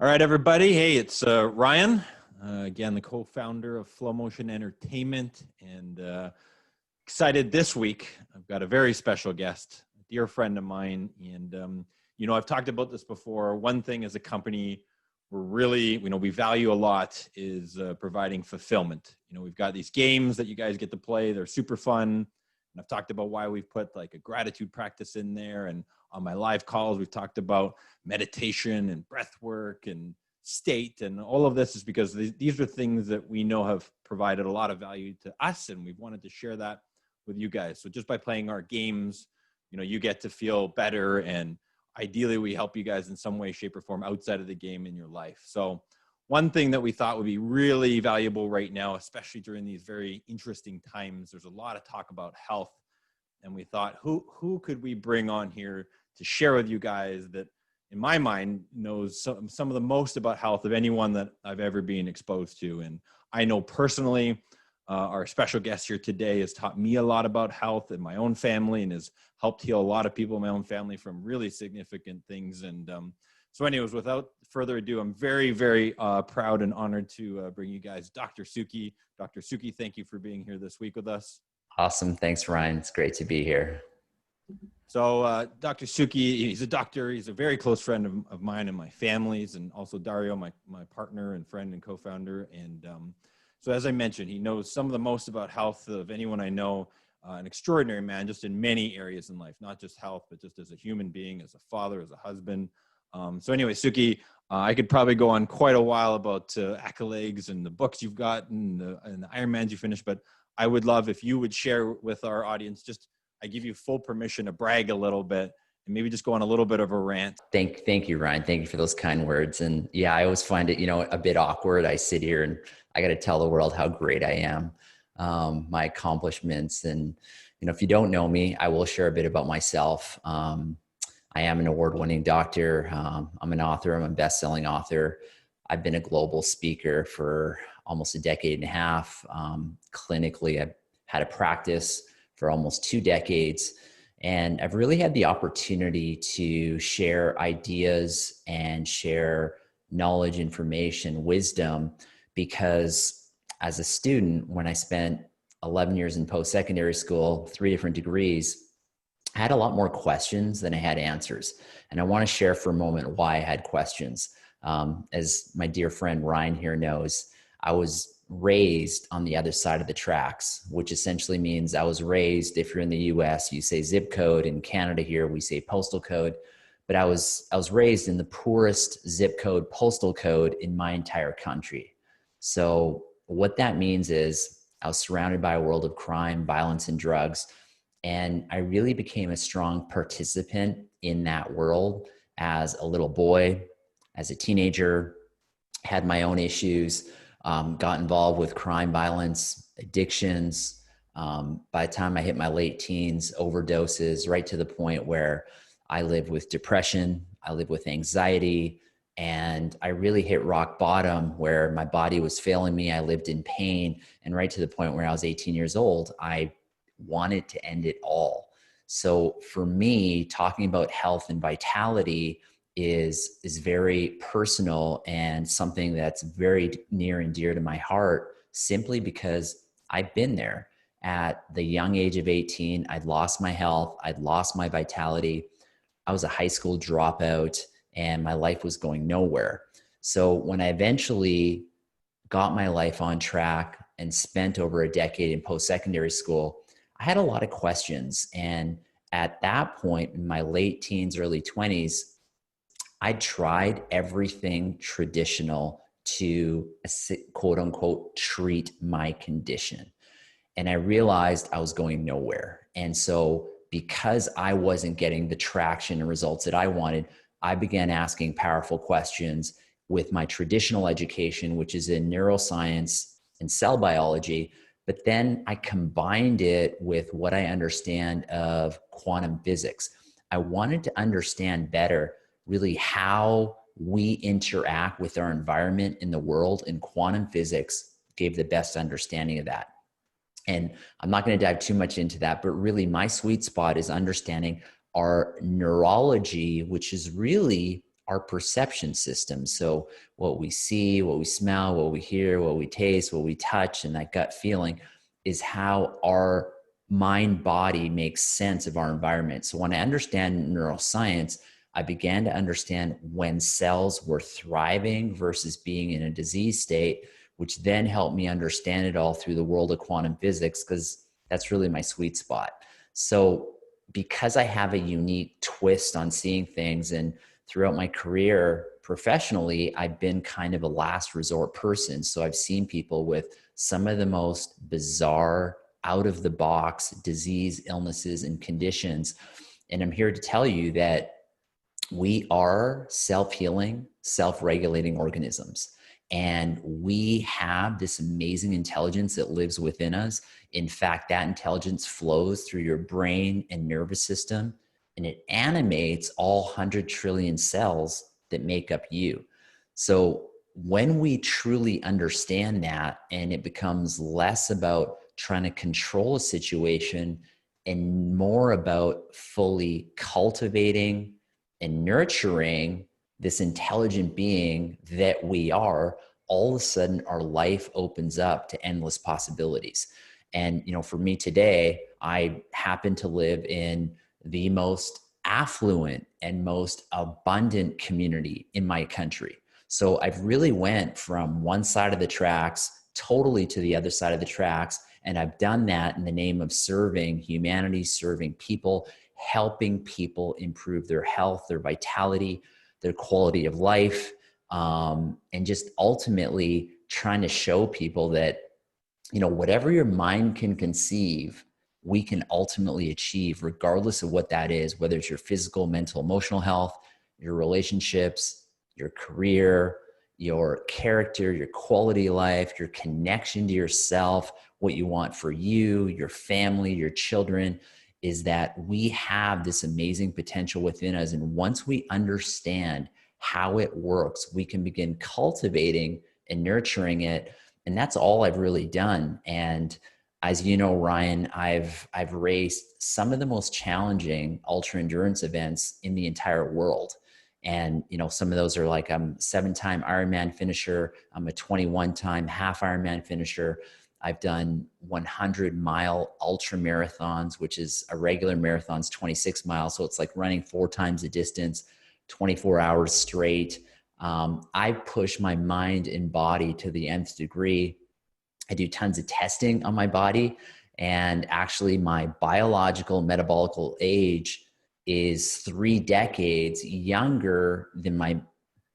All right, everybody. Hey, it's Ryan, again, the co-founder of Flow Motion Entertainment, and excited this week. I've got a very special guest, a dear friend of mine, and I've talked about this before. One thing as a company we're really, we value a lot is providing fulfillment. We've got these games that you guys get to play. They're super fun. And I've talked about why we've put like a gratitude practice in there. And on my live calls, we've talked about meditation and breath work and state. And all of this is because these are things that we know have provided a lot of value to us. And we've wanted to share that with you guys. So just by playing our games, you get to feel better, and ideally we help you guys in some way, shape, or form outside of the game in your life. So one thing that we thought would be really valuable right now, especially during these very interesting times, there's a lot of talk about health. And we thought, who could we bring on here to share with you guys that, in my mind, knows some of the most about health of anyone that I've ever been exposed to. And I know personally, our special guest here today has taught me a lot about health in my own family and has helped heal a lot of people in my own family from really significant things. And so anyways, without further ado, I'm very, very proud and honored to bring you guys Dr. Sukhi. Dr. Sukhi, thank you for being here this week with us. Awesome. Thanks, Ryan. It's great to be here. So Dr. Sukhi, he's a doctor. He's a very close friend of mine and my family's, and also Dario, my partner and friend and co-founder. And so as I mentioned, he knows some of the most about health of anyone I know. An extraordinary man, just in many areas in life, not just health, but just as a human being, as a father, as a husband. So anyway, Sukhi, I could probably go on quite a while about accolades and the books you've gotten and the Ironmans you finished, but I would love if you would share with our audience, I give you full permission to brag a little bit and maybe just go on a little bit of a rant. Thank you, Ryan. Thank you for those kind words. And yeah, I always find it, a bit awkward. I sit here and I got to tell the world how great I am, my accomplishments. And, if you don't know me, I will share a bit about myself. I am an award-winning doctor. I'm an author. I'm a best-selling author. I've been a global speaker for almost a decade and a half. Clinically, I've had a practice for almost 2 decades. And I've really had the opportunity to share ideas and share knowledge, information, wisdom, because as a student, when I spent 11 years in post-secondary school, 3 different degrees, I had a lot more questions than I had answers. And I want to share for a moment why I had questions. As my dear friend Ryan here knows, I was raised on the other side of the tracks, which essentially means I was raised, if you're in the US, you say zip code. In Canada here, we say postal code. But I was raised in the poorest zip code, postal code in my entire country. So what that means is I was surrounded by a world of crime, violence, and drugs. And I really became a strong participant in that world as a little boy, as a teenager, had my own issues, got involved with crime, violence, addictions. By the time I hit my late teens, overdoses, right to the point where I lived with depression, I lived with anxiety, and I really hit rock bottom where my body was failing me. I lived in pain, and right to the point where I was 18 years old, I wanted to end it all. So for me, talking about health and vitality is very personal and something that's very near and dear to my heart, simply because I've been there. At the young age of 18, I'd lost my health, I'd lost my vitality. I was a high school dropout and my life was going nowhere. So when I eventually got my life on track and spent over a decade in post-secondary school, I had a lot of questions. And at that point, in my late teens, early 20s, I tried everything traditional to quote unquote treat my condition. And I realized I was going nowhere. And so because I wasn't getting the traction and results that I wanted, I began asking powerful questions with my traditional education, which is in neuroscience and cell biology. But then I combined it with what I understand of quantum physics. I wanted to understand better really how we interact with our environment in the world, and quantum physics gave the best understanding of that. And I'm not going to dive too much into that, but really my sweet spot is understanding our neurology, which is really our perception system. So what we see, what we smell, what we hear, what we taste, what we touch, and that gut feeling is how our mind body makes sense of our environment. So when I understand neuroscience, I began to understand when cells were thriving versus being in a disease state, which then helped me understand it all through the world of quantum physics, because that's really my sweet spot. So because I have a unique twist on seeing things, and throughout my career professionally, I've been kind of a last resort person. So I've seen people with some of the most bizarre, out of the box disease, illnesses, and conditions. And I'm here to tell you that we are self-healing, self-regulating organisms. And we have this amazing intelligence that lives within us. In fact, that intelligence flows through your brain and nervous system, and it animates all 100 trillion cells that make up you. So when we truly understand that, and it becomes less about trying to control a situation and more about fully cultivating and nurturing this intelligent being that we are, all of a sudden our life opens up to endless possibilities. And, you know, for me today, I happen to live in the most affluent and most abundant community in my country. So I've really went from one side of the tracks totally to the other side of the tracks. And I've done that in the name of serving humanity, serving people, helping people improve their health, their vitality, their quality of life, and just ultimately trying to show people that, you know, whatever your mind can conceive, we can ultimately achieve, regardless of what that is, whether it's your physical, mental, emotional health, your relationships, your career, your character, your quality of life, your connection to yourself, what you want for you, your family, your children, is that we have this amazing potential within us. And once we understand how it works, we can begin cultivating and nurturing it. And that's all I've really done. And as you know, Ryan, I've raced some of the most challenging ultra endurance events in the entire world. And, you know, some of those are like, I'm a 7-time Ironman finisher. I'm a 21-time half Ironman finisher. I've done 100-mile ultra marathons, which is a regular marathon's 26 miles. So it's like running 4 times the distance, 24 hours straight. I push my mind and body to the nth degree. I do tons of testing on my body. And actually my biological metabolical age is 3 decades younger than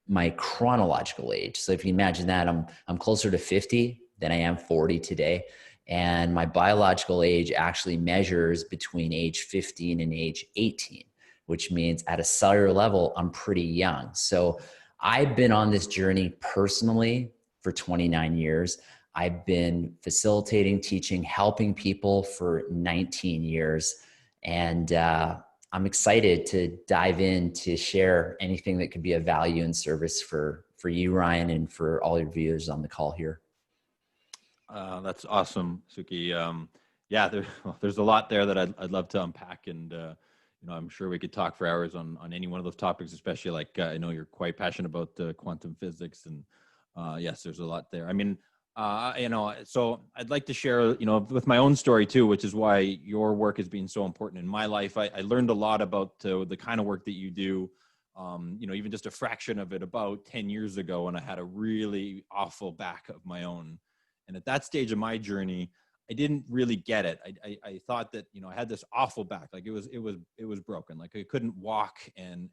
my chronological age. So if you imagine that, I'm closer to 50 than I am 40 today. And my biological age actually measures between age 15 and age 18, which means at a cellular level, I'm pretty young. So I've been on this journey personally for 29 years. I've been facilitating, teaching, helping people for 19 years. And I'm excited to dive in to share anything that could be of value and service for you, Ryan, and for all your viewers on the call here. That's awesome, Sukhi. Yeah, there's a lot there that I'd love to unpack, and you know, I'm sure we could talk for hours on any one of those topics, especially like I know you're quite passionate about quantum physics, and yes, there's a lot there. I mean, you know, so I'd like to share, you know, with my own story too, which is why your work has been so important in my life. I learned a lot about the kind of work that you do. You know, even just a fraction of it about 10 years ago, when I had a really awful back of my own. And at that stage of my journey, I didn't really get it. I thought that, you know, I had this awful back, like it was broken. Like I couldn't walk, and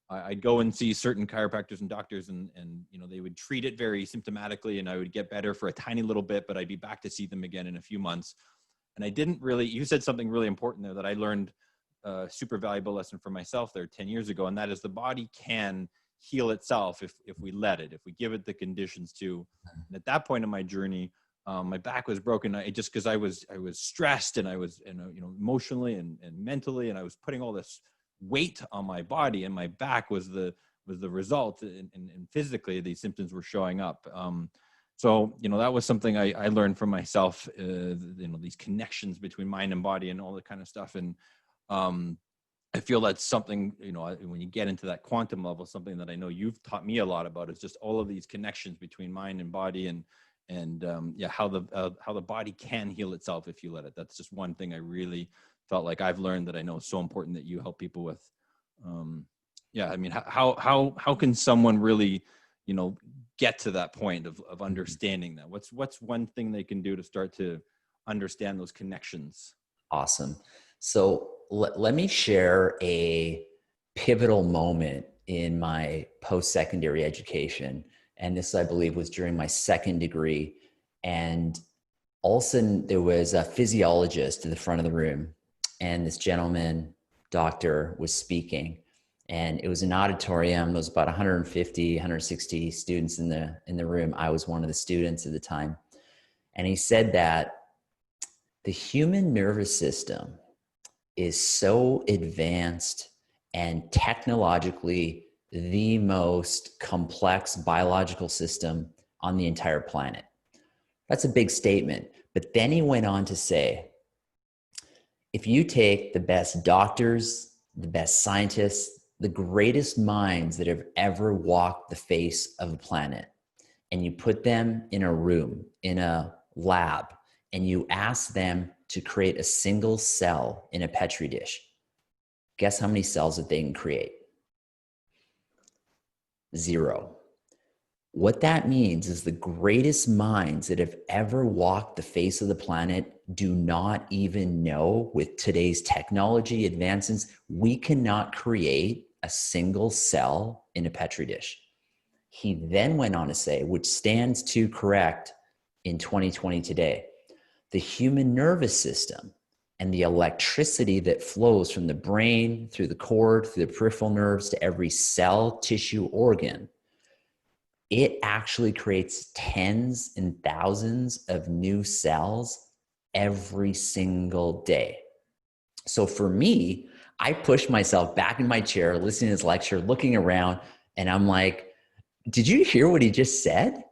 I'd go and see certain chiropractors and doctors, and you know, they would treat it very symptomatically, and I would get better for a tiny little bit, but I'd be back to see them again in a few months. And I didn't really, you said something really important there that I learned a super valuable lesson for myself there 10 years ago. And that is, the body can heal itself if we let it, if we give it the conditions to. And at that point in my journey, my back was broken. Just because I was stressed, and I was, you know, emotionally and mentally, and I was putting all this weight on my body, and my back was the result, and physically these symptoms were showing up. So, you know, that was something I learned from myself, you know, these connections between mind and body and all that kind of stuff. And I feel that's something, when you get into that quantum level, something that I know you've taught me a lot about is just all of these connections between mind and body, and how the body can heal itself if you let it. That's just one thing I really felt like I've learned that I know is so important that you help people with. I mean, how can someone really, get to that point of understanding that? What's one thing they can do to start to understand those connections? Awesome. So let me share a pivotal moment in my post-secondary education. And this, I believe, was during my second degree. And all of a sudden, there was a physiologist in the front of the room. And this gentleman, doctor, was speaking. And it was an auditorium. There was about 150, 160 students in the room. I was one of the students at the time. And he said that the human nervous system is so advanced and technologically the most complex biological system on the entire planet. That's a big statement. But then he went on to say, if you take the best doctors, the best scientists, the greatest minds that have ever walked the face of the planet, and you put them in a room, in a lab, and you ask them to create a single cell in a petri dish, guess how many cells that they can create? 0. What that means is the greatest minds that have ever walked the face of the planet do not even know, with today's technology advances, we cannot create a single cell in a petri dish. He then went on to say, which stands to correct in 2020 today, the human nervous system and the electricity that flows from the brain, through the cord, through the peripheral nerves to every cell, tissue, organ, it actually creates tens and thousands of new cells every single day. So for me, I pushed myself back in my chair, listening to his lecture, looking around, and I'm like, did you hear what he just said?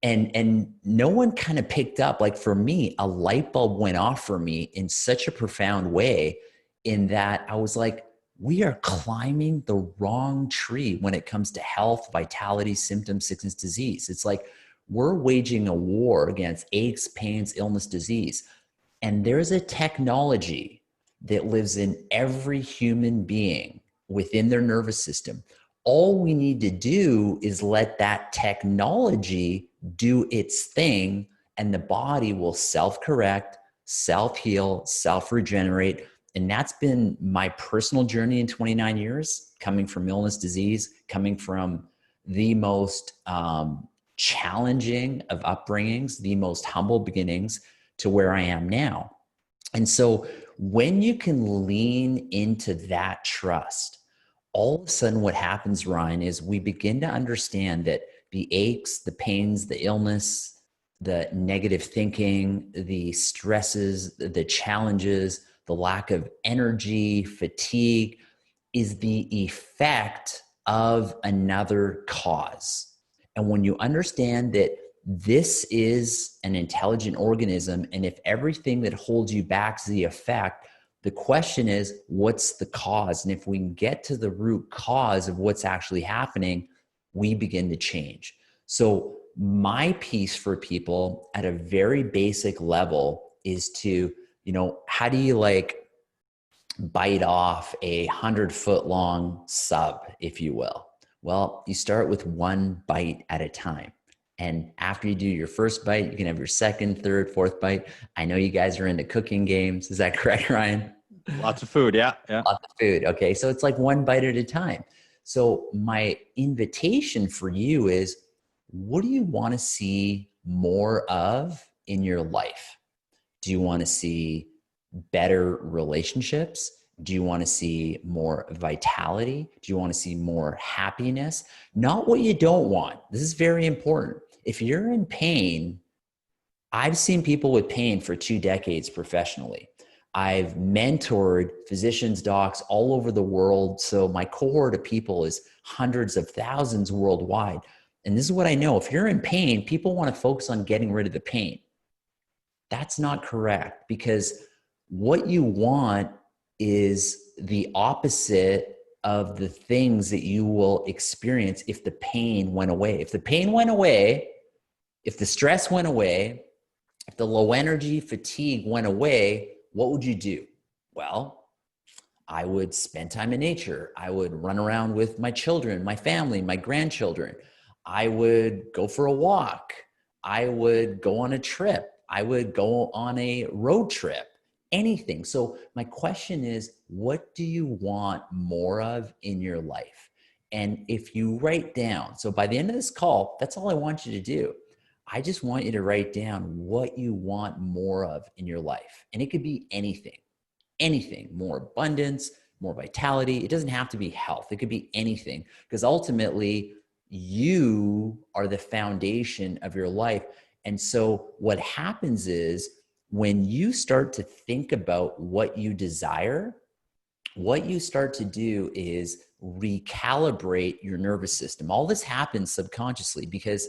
And no one kind of picked up. Like for me, a light bulb went off for me in such a profound way, in that I was like, we are climbing the wrong tree when it comes to health, vitality, symptoms, sickness, disease. It's like we're waging a war against aches, pains, illness, disease. And there's a technology that lives in every human being within their nervous system. All we need to do is let that technology do its thing, and the body will self-correct, self-heal, self-regenerate. And that's been my personal journey in 29 years, coming from illness, disease, coming from the most challenging of upbringings, the most humble beginnings, to where I am now. And so when you can lean into that trust, all of a sudden what happens, Ryan, is we begin to understand that the aches, the pains, the illness, the negative thinking, the stresses, the challenges, the lack of energy, fatigue, is the effect of another cause. And when you understand that this is an intelligent organism, and if everything that holds you back is the effect, the question is, what's the cause? And if we can get to the root cause of what's actually happening, we begin to change. So my piece for people at a very basic level is to, how do you bite off 100-foot long sub, if you will? Well, you start with one bite at a time. And after you do your first bite, you can have your second, third, fourth bite. I know you guys are into cooking games. Is that correct, Ryan? Lots of food. Yeah. Lots of food. Okay. So it's like one bite at a time. So my invitation for you is, what do you want to see more of in your life? Do you want to see better relationships? Do you want to see more vitality? Do you want to see more happiness? Not what you don't want. This is very important. If you're in pain, I've seen people with pain for 2 decades professionally. I've mentored physicians, docs all over the world. So my cohort of people is hundreds of thousands worldwide. And this is what I know. If you're in pain, people want to focus on getting rid of the pain. That's not correct, because what you want is the opposite of the things that you will experience if the pain went away. If the pain went away, if the stress went away, if the low energy fatigue went away, what would you do? Well, I would spend time in nature. I would run around with my children, my family, my grandchildren. I would go for a walk. I would go on a trip. I would go on a road trip, anything. So my question is, what do you want more of in your life? And if you write down, so by the end of this call, that's all I want you to do. I just want you to write down what you want more of in your life. And it could be anything, more abundance, more vitality. It doesn't have to be health. It could be anything, because ultimately you are the foundation of your life. And so what happens is when you start to think about what you desire, what you start to do is recalibrate your nervous system. All this happens subconsciously because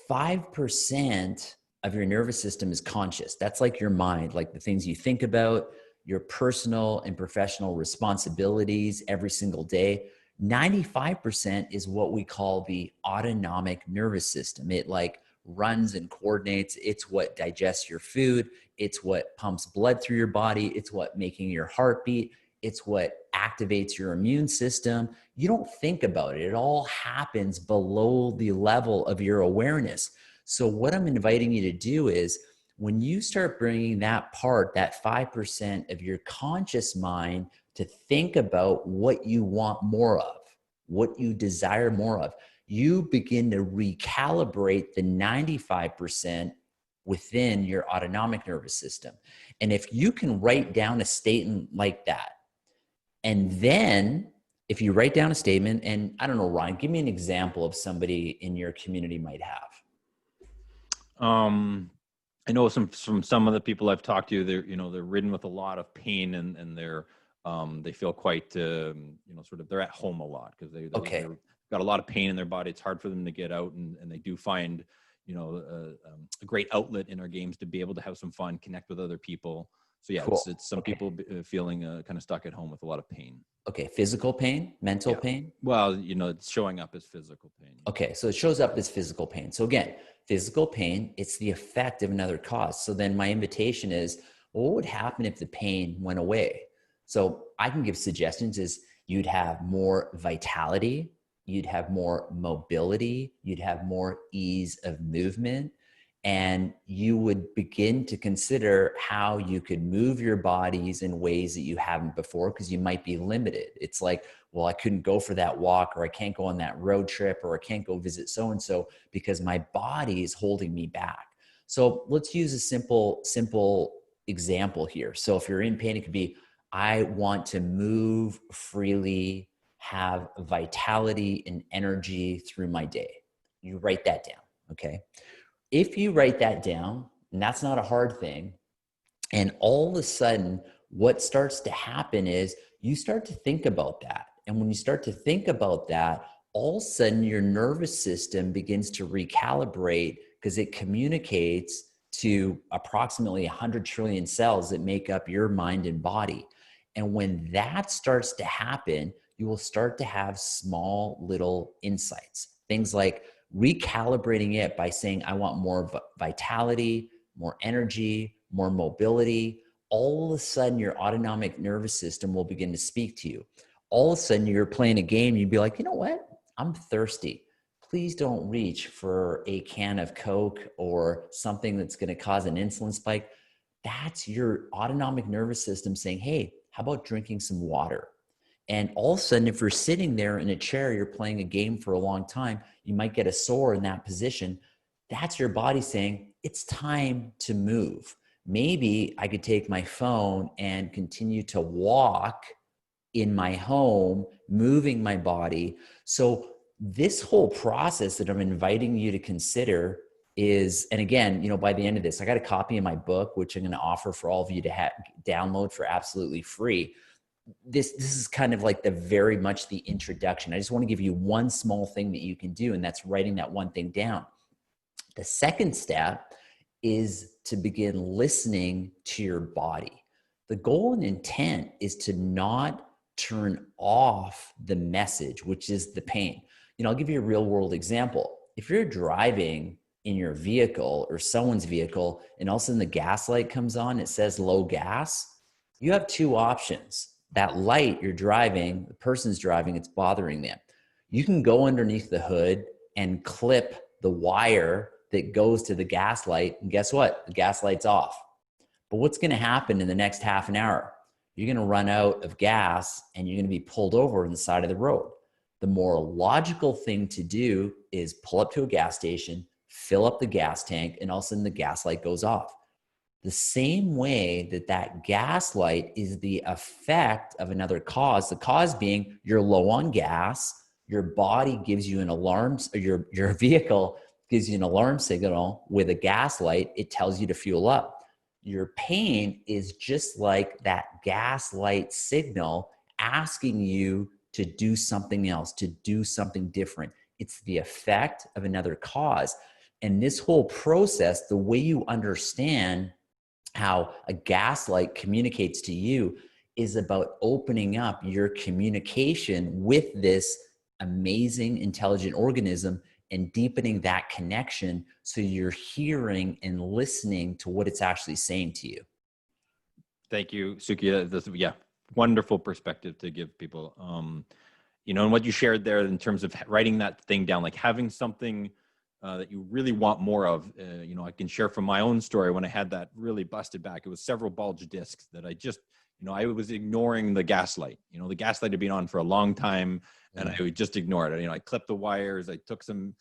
5% of your nervous system is conscious. That's like your mind, like the things you think about, your personal and professional responsibilities every single day. 95% is what we call the autonomic nervous system. It like runs and coordinates. It's what digests your food. It's what pumps blood through your body. It's what making your heart beat. It's what activates your immune system. You don't think about it. It all happens below the level of your awareness. So what I'm inviting you to do is when you start bringing that part, that 5% of your conscious mind to think about what you want more of, what you desire more of, you begin to recalibrate the 95% within your autonomic nervous system. And if you can write down a statement like that, and then if you write down a statement, and I don't know, Ryan, give me an example of somebody in your community might have. I know from some of the people I've talked to, they're ridden with a lot of pain, and they feel quite sort of they're at home a lot because they've got a lot of pain in their body. It's hard for them to get out, and they do find a great outlet in our games to be able to have some fun, connect with other people. So yeah, cool. It's some people feeling kind of stuck at home with a lot of pain. Okay, physical pain, mental pain? Well, it's showing up as physical pain. Okay, so it shows up as physical pain. So again, physical pain, it's the effect of another cause. So then my invitation is, well, what would happen if the pain went away? So I can give suggestions is you'd have more vitality, you'd have more mobility, you'd have more ease of movement, and you would begin to consider how you could move your bodies in ways that you haven't before because you might be limited. It's like, well, I couldn't go for that walk, or I can't go on that road trip, or I can't go visit so-and-so because my body is holding me back. So let's use a simple example here. So if you're in pain, it could be, I want to move freely, have vitality and energy through my day. You write that down, okay? If you write that down, and that's not a hard thing, and all of a sudden, what starts to happen is you start to think about that. And when you start to think about that, all of a sudden your nervous system begins to recalibrate because it communicates to approximately 100 trillion cells that make up your mind and body. And when that starts to happen, you will start to have small little insights. Things like recalibrating it by saying, I want more vitality, more energy, more mobility. All of a sudden, your autonomic nervous system will begin to speak to you. All of a sudden, you're playing a game, you'd be like, you know what? I'm thirsty. Please don't reach for a can of Coke or something that's going to cause an insulin spike. That's your autonomic nervous system saying, hey, how about drinking some water? And all of a sudden, if you're sitting there in a chair, you're playing a game for a long time, you might get a sore in that position. That's your body saying, it's time to move. Maybe I could take my phone and continue to walk in my home, moving my body. So this whole process that I'm inviting you to consider is, and again, by the end of this, I got a copy of my book, which I'm going to offer for all of you to download for absolutely free. This is kind of like very much the introduction. I just want to give you one small thing that you can do, and that's writing that one thing down. The second step is to begin listening to your body. The goal and intent is to not turn off the message, which is the pain. I'll give you a real world example. If you're driving in your vehicle or someone's vehicle and all of a sudden the gas light comes on, it says low gas, you have two options. That light you're driving, the person's driving, it's bothering them. You can go underneath the hood and clip the wire that goes to the gas light, and guess what? The gas light's off. But what's going to happen in the next half an hour? You're going to run out of gas and you're going to be pulled over on the side of the road. The more logical thing to do is pull up to a gas station, fill up the gas tank, and all of a sudden the gas light goes off. The same way that gas light is the effect of another cause, the cause being you're low on gas, your body gives you an alarm, or your vehicle gives you an alarm signal with a gas light, it tells you to fuel up. Your pain is just like that gas light signal asking you to do something else, to do something different. It's the effect of another cause. And this whole process, the way you understand how a gas light communicates to you is about opening up your communication with this amazing intelligent organism and deepening that connection so you're hearing and listening to what it's actually saying to you. Thank you, Sukhi. Yeah, wonderful perspective to give people. And what you shared there in terms of writing that thing down, like having something that you really want more of. I can share from my own story when I had that really busted back. It was several bulge discs that I just, I was ignoring the gaslight. The gaslight had been on for a long time, and I would just ignore it. I clipped the wires. I took some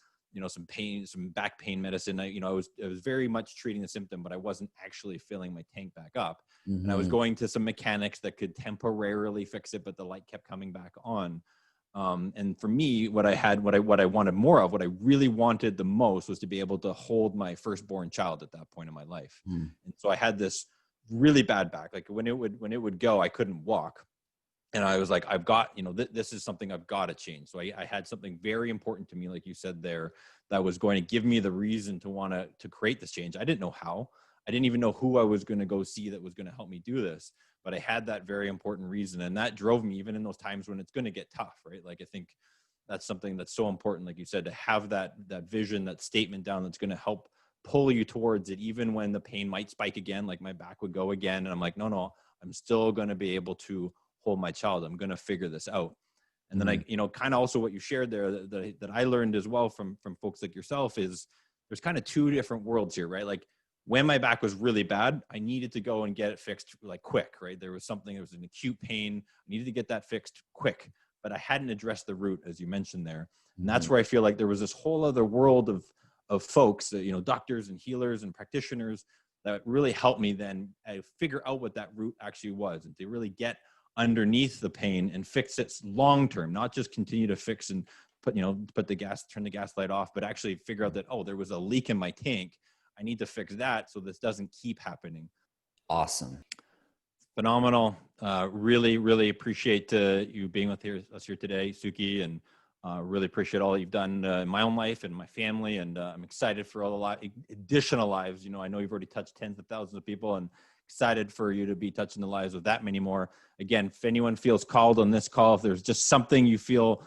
back pain medicine. I was very much treating the symptom, but I wasn't actually filling my tank back up. Mm-hmm. And I was going to some mechanics that could temporarily fix it, but the light kept coming back on. And for me, what I wanted more of, what I really wanted the most was to be able to hold my firstborn child at that point in my life. Mm. And so I had this really bad back. Like when it would go, I couldn't walk. And I was like, I've got, this is something I've got to change. So I had something very important to me, like you said there, that was going to give me the reason to want to create this change. I didn't know how. I didn't even know who I was going to go see that was going to help me do this. But I had that very important reason. And that drove me even in those times when it's going to get tough, right? Like, I think that's something that's so important, like you said, to have that vision, that statement down that's going to help pull you towards it, even when the pain might spike again, like my back would go again. And I'm like, no, I'm still going to be able to hold my child. I'm going to figure this out. And then I, kind of also what you shared there that I learned as well from folks like yourself is there's kind of two different worlds here, right? Like when my back was really bad, I needed to go and get it fixed like quick, right? There was an acute pain. I needed to get that fixed quick, but I hadn't addressed the root, as you mentioned there. And that's where I feel like there was this whole other world of folks that, doctors and healers and practitioners that really helped me then figure out what that root actually was, and to really get underneath the pain and fix it long-term, not just continue to fix and turn the gas light off, but actually figure out that, there was a leak in my tank. I need to fix that so this doesn't keep happening. Awesome. Phenomenal. Really, really appreciate you being with us here today, Sukhi, and really appreciate all you've done in my own life and my family. And I'm excited for all the additional lives. I know you've already touched tens of thousands of people, and excited for you to be touching the lives of that many more. Again, if anyone feels called on this call, if there's just something you feel,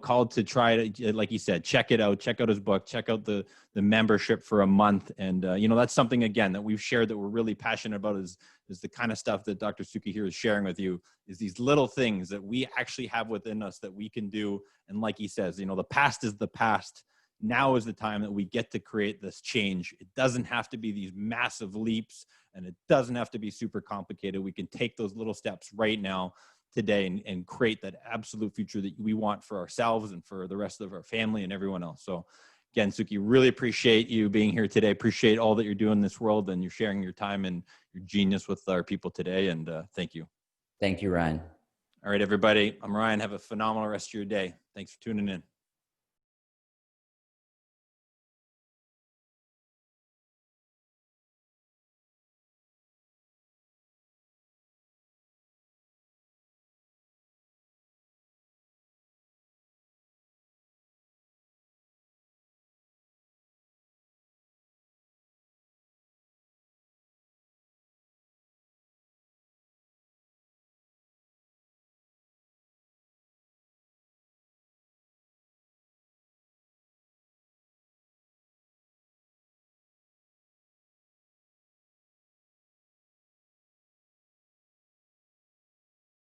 called to try to, like you said, check it out, check out his book, check out the membership for a month. And, that's something, again, that we've shared that we're really passionate about is the kind of stuff that Dr. Sukhi here is sharing with you, is these little things that we actually have within us that we can do. And like he says, the past is the past. Now is the time that we get to create this change. It doesn't have to be these massive leaps, and it doesn't have to be super complicated. We can take those little steps right now, today, and create that absolute future that we want for ourselves and for the rest of our family and everyone else. So again, Sukhi, really appreciate you being here today. Appreciate all that you're doing in this world, and you're sharing your time and your genius with our people today. And thank you. Thank you, Ryan. All right, everybody. I'm Ryan. Have a phenomenal rest of your day. Thanks for tuning in.